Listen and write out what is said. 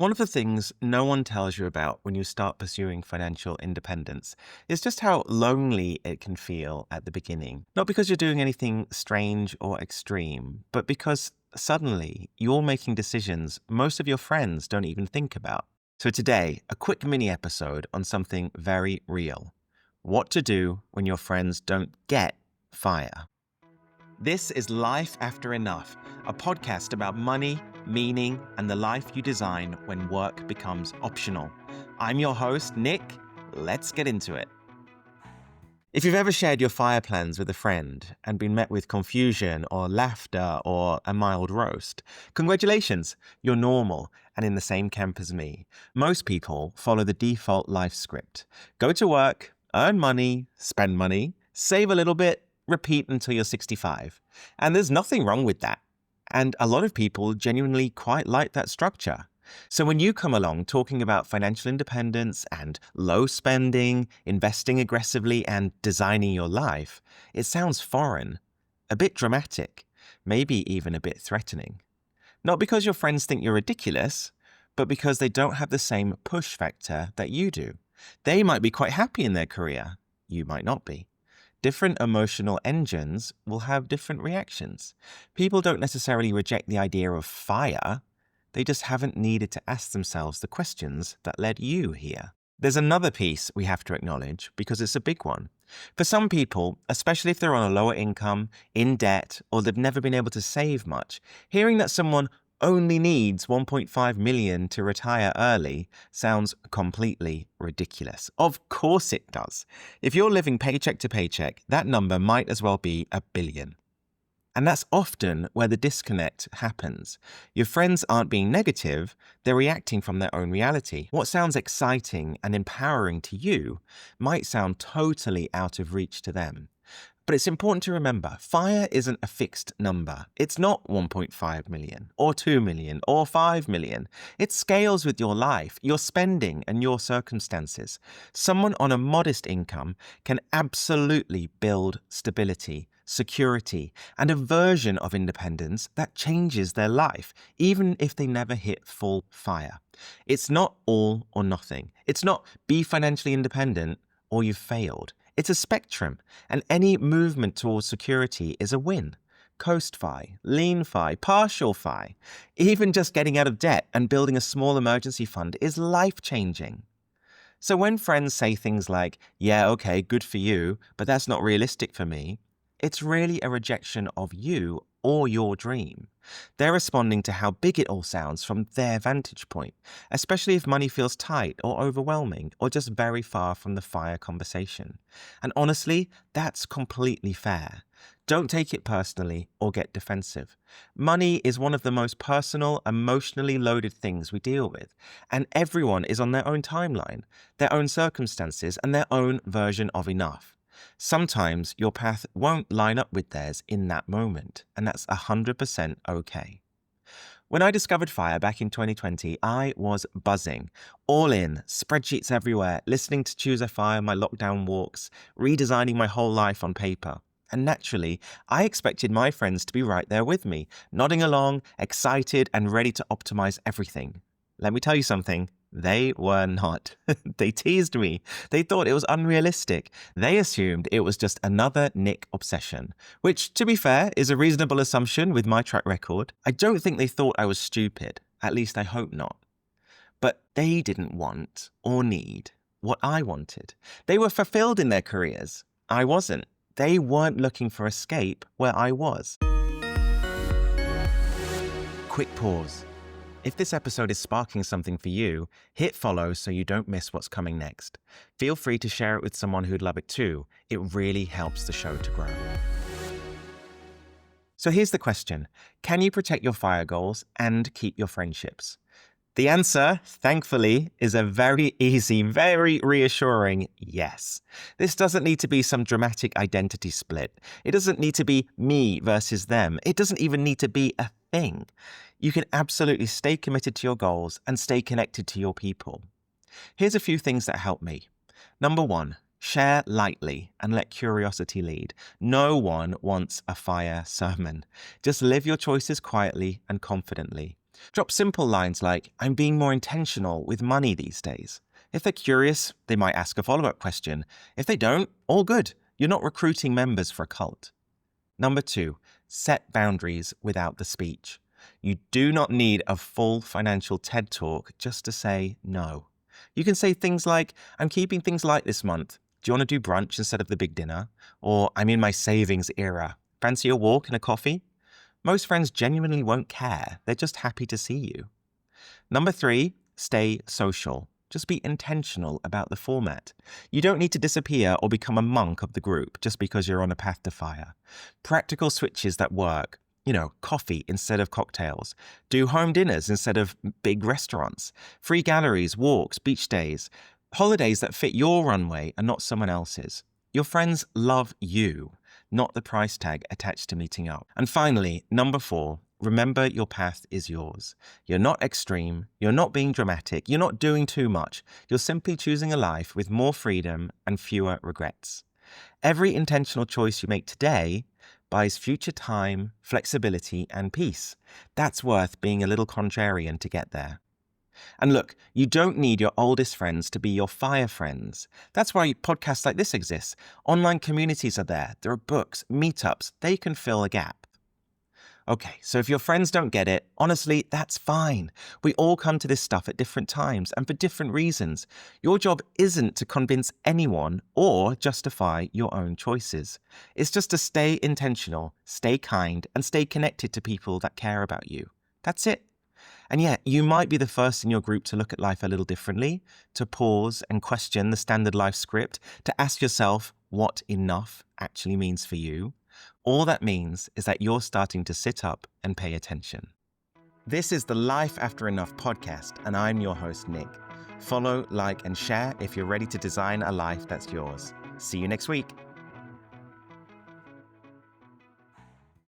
One of the things no one tells you about when you start pursuing financial independence is just how lonely it can feel at the beginning. Not because you're doing anything strange or extreme, but because suddenly you're making decisions most of your friends don't even think about. So today, a quick mini episode on something very real. What to do when your friends don't get FIRE. This is Life After Enough, a podcast about money, meaning, and the life you design when work becomes optional. I'm your host, Nick. Let's get into it. If you've ever shared your FIRE plans with a friend and been met with confusion or laughter or a mild roast, congratulations, you're normal and in the same camp as me. Most people follow the default life script. Go to work, earn money, spend money, save a little bit, repeat until you're 65. And there's nothing wrong with that. And a lot of people genuinely quite like that structure. So when you come along talking about financial independence and low spending, investing aggressively, and designing your life, it sounds foreign, a bit dramatic, maybe even a bit threatening. Not because your friends think you're ridiculous, but because they don't have the same push factor that you do. They might be quite happy in their career. You might not be. Different emotional engines will have different reactions. People don't necessarily reject the idea of FIRE. They just haven't needed to ask themselves the questions that led you here. There's another piece we have to acknowledge because it's a big one. For some people, especially if they're on a lower income, in debt, or they've never been able to save much, hearing that someone only needs 1.5 million to retire early sounds completely ridiculous. Of course it does. If you're living paycheck to paycheck, that number might as well be 1 billion. And that's often where the disconnect happens. Your friends aren't being negative, they're reacting from their own reality. What sounds exciting and empowering to you might sound totally out of reach to them. But it's important to remember, FIRE isn't a fixed number. It's not 1.5 million or 2 million or 5 million. It scales with your life, your spending, and your circumstances. Someone on a modest income can absolutely build stability, security, and a version of independence that changes their life, even if they never hit full FIRE. It's not all or nothing. It's not be financially independent or you've failed. It's a spectrum, and any movement towards security is a win. Coast FI, lean FI, partial FI. Even just getting out of debt and building a small emergency fund is life-changing. So when friends say things like, yeah, okay, good for you, but that's not realistic for me, it's really a rejection of you or your dream. They're responding to how big it all sounds from their vantage point, especially if money feels tight or overwhelming or just very far from the FIRE conversation. And honestly, that's completely fair. Don't take it personally or get defensive. Money is one of the most personal, emotionally loaded things we deal with, and everyone is on their own timeline, their own circumstances, and their own version of enough. Sometimes your path won't line up with theirs in that moment, and that's 100% okay. When I discovered FIRE back in 2020, I was buzzing. All in, spreadsheets everywhere, listening to Choose a FIRE, my lockdown walks, redesigning my whole life on paper. And naturally, I expected my friends to be right there with me, nodding along, excited and ready to optimize everything. Let me tell you something. They were not. They teased me. They thought it was unrealistic. They assumed it was just another Nick obsession, which, to be fair, is a reasonable assumption with my track record. I don't think they thought I was stupid. At least I hope not. But they didn't want or need what I wanted. They were fulfilled in their careers. I wasn't. They weren't looking for escape where I was. Quick pause. If this episode is sparking something for you, hit follow so you don't miss what's coming next. Feel free to share it with someone who'd love it too. It really helps the show to grow. So here's the question. Can you protect your FIRE goals and keep your friendships? The answer, thankfully, is a very easy, very reassuring yes. This doesn't need to be some dramatic identity split. It doesn't need to be me versus them. It doesn't even need to be a thing. You can absolutely stay committed to your goals and stay connected to your people. Here's a few things that help me. Number 1, share lightly and let curiosity lead. No one wants a FIRE sermon. Just live your choices quietly and confidently. Drop simple lines like, I'm being more intentional with money these days. If they're curious, they might ask a follow-up question. If they don't, all good. You're not recruiting members for a cult. Number 2, set boundaries without the speech. You do not need a full financial TED talk just to say no. You can say things like, I'm keeping things light this month. Do you want to do brunch instead of the big dinner? Or I'm in my savings era. Fancy a walk and a coffee? Most friends genuinely won't care. They're just happy to see you. Number 3, stay social. Just be intentional about the format. You don't need to disappear or become a monk of the group just because you're on a path to fire. Practical switches that work. Coffee instead of cocktails. Do home dinners instead of big restaurants. Free galleries, walks, beach days. Holidays that fit your runway and not someone else's. Your friends love you, not the price tag attached to meeting up. And finally, number 4, remember your path is yours. You're not extreme, you're not being dramatic, you're not doing too much. You're simply choosing a life with more freedom and fewer regrets. Every intentional choice you make today buys future time, flexibility, and peace. That's worth being a little contrarian to get there. And look, you don't need your oldest friends to be your fire friends. That's why podcasts like this exist. Online communities are there. There are books, meetups. They can fill a gap. Okay, so if your friends don't get it, honestly, that's fine. We all come to this stuff at different times and for different reasons. Your job isn't to convince anyone or justify your own choices. It's just to stay intentional, stay kind, and stay connected to people that care about you. That's it. And yeah, you might be the first in your group to look at life a little differently, to pause and question the standard life script, to ask yourself what enough actually means for you. All that means is that you're starting to sit up and pay attention. This is the Life After Enough podcast, and I'm your host, Nick. Follow, like, and share if you're ready to design a life that's yours. See you next week.